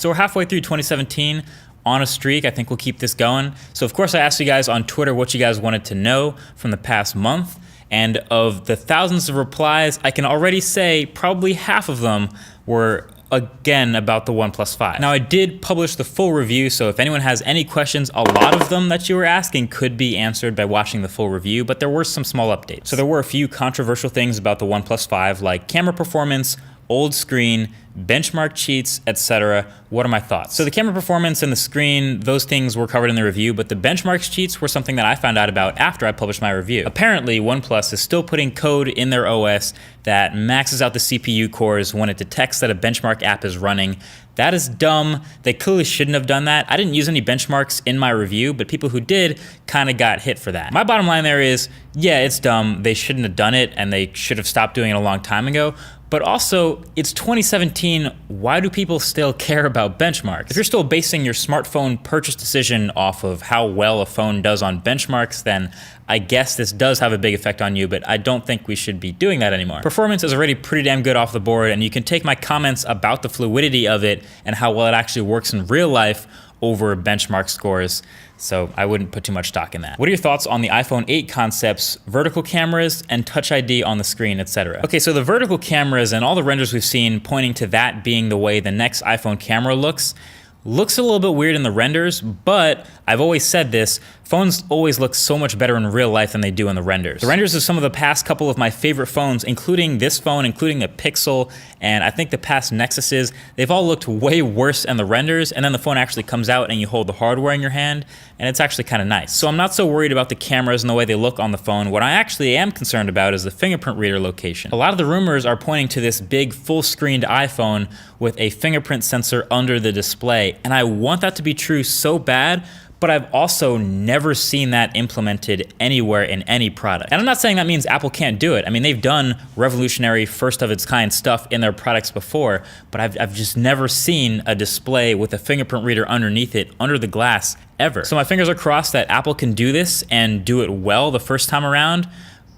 So we're halfway through 2017 on a streak. I think we'll keep this going. So of course I asked you guys on Twitter what you guys wanted to know from the past month. And of the thousands of replies, I can already say probably half of them were again about the OnePlus 5. Now I did publish the full review, so if anyone has any questions, a lot of them that you were asking could be answered by watching the full review, but there were some small updates. So there were a few controversial things about the OnePlus 5, like camera performance, old screen, benchmark cheats, etc. What are my thoughts? So the camera performance and the screen, those things were covered in the review, but the benchmarks cheats were something that I found out about after I published my review. Apparently, OnePlus is still putting code in their OS that maxes out the CPU cores when it detects that a benchmark app is running. That is dumb. They clearly shouldn't have done that. I didn't use any benchmarks in my review, but people who did kind of got hit for that. My bottom line there is, yeah, it's dumb. They shouldn't have done it, and they should have stopped doing it a long time ago. But also, it's 2017, why do people still care about benchmarks? If you're still basing your smartphone purchase decision off of how well a phone does on benchmarks, then I guess this does have a big effect on you, but I don't think we should be doing that anymore. Performance is already pretty damn good off the board, and you can take my comments about the fluidity of it and how well it actually works in real life over benchmark scores, so I wouldn't put too much stock in that. What are your thoughts on the iPhone 8 concepts, vertical cameras, and Touch ID on the screen, etc.? Okay, so the vertical cameras and all the renders we've seen pointing to that being the way the next iPhone camera looks a little bit weird in the renders, but I've always said this, phones always look so much better in real life than they do in the renders. The renders of some of the past couple of my favorite phones, including this phone, including the Pixel, and I think the past Nexuses, they've all looked way worse in the renders, and then the phone actually comes out and you hold the hardware in your hand, and it's actually kind of nice. So I'm not so worried about the cameras and the way they look on the phone. What I actually am concerned about is the fingerprint reader location. A lot of the rumors are pointing to this big full-screened iPhone with a fingerprint sensor under the display, and I want that to be true so bad, but I've also never seen that implemented anywhere in any product. And I'm not saying that means Apple can't do it. I mean, they've done revolutionary, first of its kind stuff in their products before, but I've just never seen a display with a fingerprint reader underneath it, under the glass, ever. So my fingers are crossed that Apple can do this and do it well the first time around,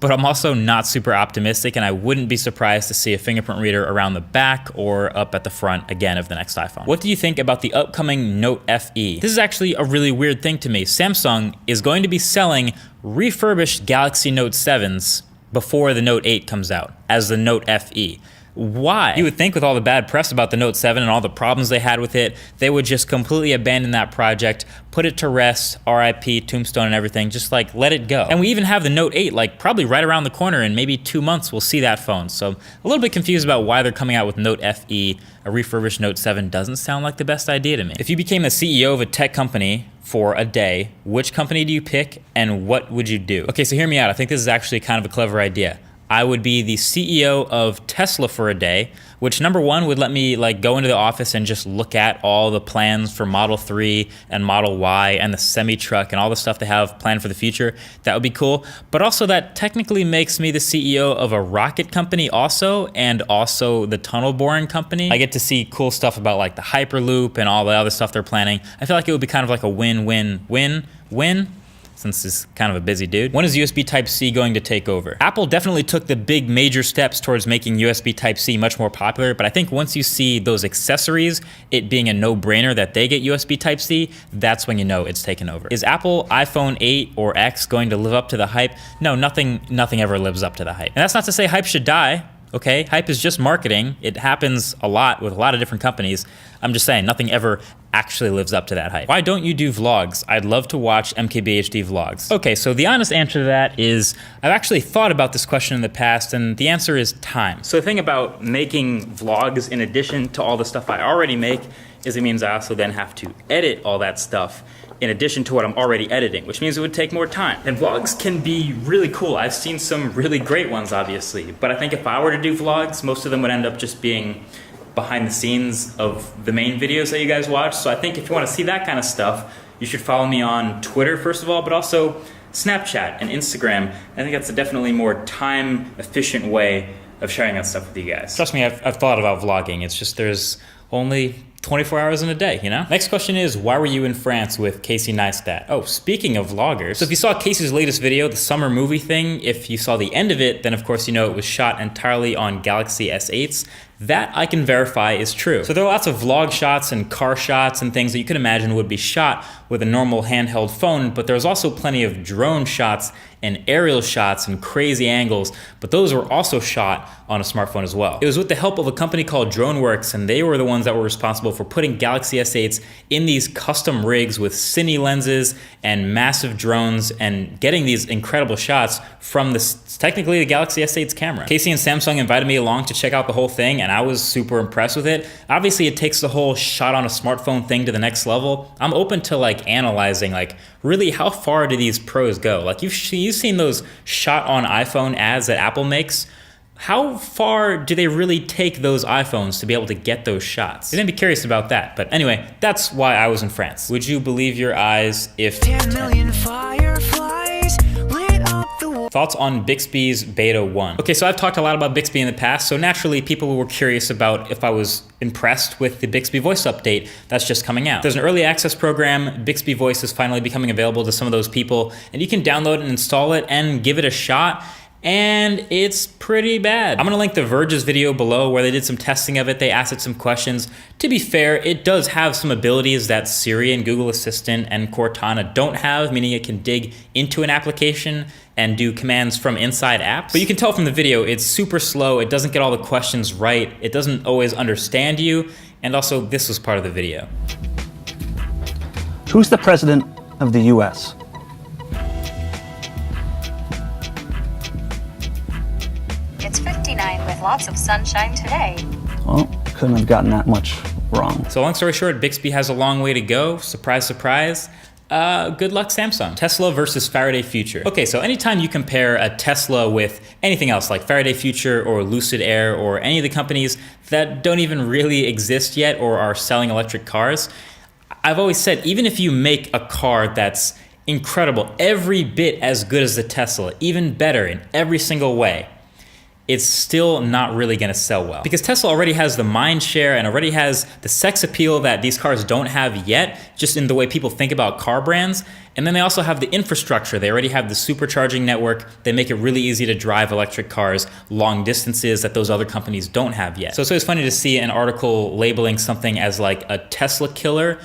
but I'm also not super optimistic, and I wouldn't be surprised to see a fingerprint reader around the back or up at the front again of the next iPhone. What do you think about the upcoming Note FE? This is actually a really weird thing to me. Samsung is going to be selling refurbished Galaxy Note 7s before the Note 8 comes out as the Note FE. Why? You would think with all the bad press about the Note 7 and all the problems they had with it, they would just completely abandon that project, put it to rest, RIP, tombstone and everything, just like let it go. And we even have the Note 8 like probably right around the corner, in maybe 2 months we'll see that phone. So a little bit confused about why they're coming out with Note FE. A refurbished Note 7 doesn't sound like the best idea to me. If you became the CEO of a tech company for a day, which company do you pick and what would you do? Okay, so hear me out. I think this is actually kind of a clever idea. I would be the CEO of Tesla for a day, which number one would let me like go into the office and just look at all the plans for Model 3 and Model Y and the semi-truck and all the stuff they have planned for the future. That would be cool. But also that technically makes me the CEO of a rocket company also, and also the tunnel boring company. I get to see cool stuff about like the Hyperloop and all the other stuff they're planning. I feel like it would be kind of like a win-win-win-win, since he's kind of a busy dude. When is USB Type-C going to take over? Apple definitely took the big major steps towards making USB Type-C much more popular, but I think once you see those accessories, it being a no-brainer that they get USB Type-C, that's when you know it's taken over. Is Apple iPhone 8 or X going to live up to the hype? No, nothing ever lives up to the hype. And that's not to say hype should die. Okay, hype is just marketing. It happens a lot with a lot of different companies. I'm just saying, nothing ever actually lives up to that hype. Why don't you do vlogs? I'd love to watch MKBHD vlogs. Okay, so the honest answer to that is, I've actually thought about this question in the past, and the answer is time. So the thing about making vlogs in addition to all the stuff I already make is it means I also then have to edit all that stuff in addition to what I'm already editing, which means it would take more time. And vlogs can be really cool. I've seen some really great ones, obviously, but I think if I were to do vlogs, most of them would end up just being behind the scenes of the main videos that you guys watch. So I think if you want to see that kind of stuff, you should follow me on Twitter, first of all, but also Snapchat and Instagram. I think that's a definitely more time-efficient way of sharing that stuff with you guys. Trust me, I've thought about vlogging. It's just there's only 24 hours in a day, you know? Next question is, why were you in France with Casey Neistat? Oh, speaking of vloggers, so if you saw Casey's latest video, the summer movie thing, if you saw the end of it, then of course you know it was shot entirely on Galaxy S8s. That I can verify is true. So there are lots of vlog shots and car shots and things that you could imagine would be shot with a normal handheld phone, but there's also plenty of drone shots and aerial shots and crazy angles, but those were also shot on a smartphone as well. It was with the help of a company called DroneWorks, and they were the ones that were responsible for putting Galaxy S8s in these custom rigs with cine lenses and massive drones and getting these incredible shots from technically the Galaxy S8's camera. Casey and Samsung invited me along to check out the whole thing, and I was super impressed with it. Obviously, it takes the whole shot on a smartphone thing to the next level. I'm open to like analyzing like really how far do these pros go? Like you've seen those shot on iPhone ads that Apple makes. How far do they really take those iPhones to be able to get those shots? You're gonna be curious about that. But anyway, that's why I was in France. Would you believe your eyes if 10 million fireflies lit up the world? Thoughts on Bixby's Beta 1. Okay, so I've talked a lot about Bixby in the past, so naturally people were curious about if I was impressed with the Bixby Voice update that's just coming out. There's an early access program. Bixby Voice is finally becoming available to some of those people, and you can download and install it and give it a shot. And it's pretty bad. I'm gonna link The Verge's video below where they did some testing of it. They asked it some questions. To be fair, it does have some abilities that Siri and Google Assistant and Cortana don't have, meaning it can dig into an application and do commands from inside apps. But you can tell from the video, it's super slow. It doesn't get all the questions right. It doesn't always understand you. And also, this was part of the video. Who's the president of the US? It's 59 with lots of sunshine today. Well, couldn't have gotten that much wrong. So long story short, Bixby has a long way to go. Surprise, surprise. Good luck, Samsung. Tesla versus Faraday Future. Okay, so anytime you compare a Tesla with anything else like Faraday Future or Lucid Air or any of the companies that don't even really exist yet or are selling electric cars, I've always said, even if you make a car that's incredible, every bit as good as the Tesla, even better in every single way, it's still not really gonna sell well. Because Tesla already has the mind share and already has the sex appeal that these cars don't have yet, just in the way people think about car brands. And then they also have the infrastructure. They already have the supercharging network. They make it really easy to drive electric cars long distances that those other companies don't have yet. So it's always funny to see an article labeling something as like a Tesla killer.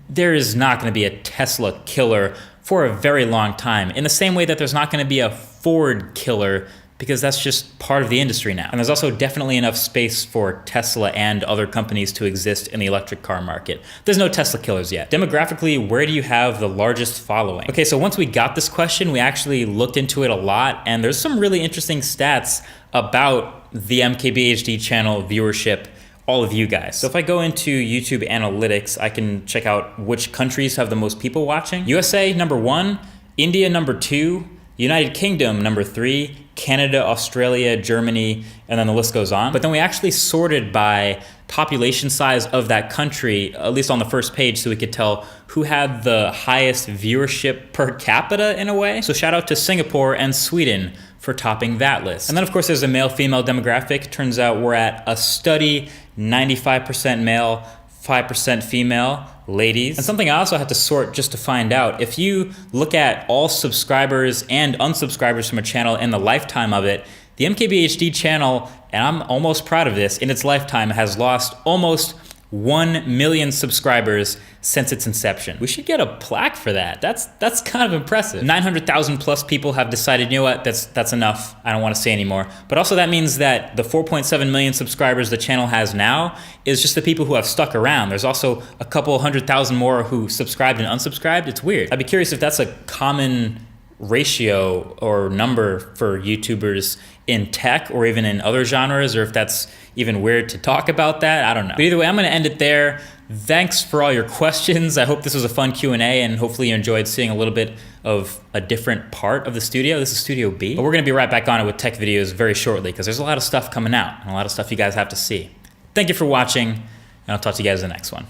There is not gonna be a Tesla killer for a very long time. In the same way that there's not gonna be a Ford killer, because that's just part of the industry now. And there's also definitely enough space for Tesla and other companies to exist in the electric car market. There's no Tesla killers yet. Demographically, where do you have the largest following? Okay, so once we got this question, we actually looked into it a lot, and there's some really interesting stats about the MKBHD channel viewership, all of you guys. So if I go into YouTube analytics, I can check out which countries have the most people watching. USA, #1, India, #2, United Kingdom, #3, Canada, Australia, Germany, and then the list goes on. But then we actually sorted by population size of that country, at least on the first page, so we could tell who had the highest viewership per capita in a way. So shout out to Singapore and Sweden for topping that list. And then of course there's a male-female demographic. Turns out we're at a study 95% male, 5% female, ladies. And something I also had to sort just to find out, if you look at all subscribers and unsubscribers from a channel in the lifetime of it, the MKBHD channel, and I'm almost proud of this, in its lifetime has lost almost 1 million subscribers since its inception. We should get a plaque for that. That's kind of impressive. 900,000 plus people have decided, you know what, that's enough. I don't want to say anymore. But also that means that the 4.7 million subscribers the channel has now is just the people who have stuck around. There's also a couple 100,000 more who subscribed and unsubscribed. It's weird. I'd be curious if that's a common ratio or number for YouTubers in tech or even in other genres, or if that's even weird to talk about that. I don't know. But either way, I'm gonna end it there. Thanks for all your questions. I hope this was a fun Q&A, and hopefully you enjoyed seeing a little bit of a different part of the studio. This is Studio B. But we're gonna be right back on it with tech videos very shortly, because there's a lot of stuff coming out and a lot of stuff you guys have to see. Thank you for watching, and I'll talk to you guys in the next one.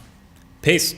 Peace.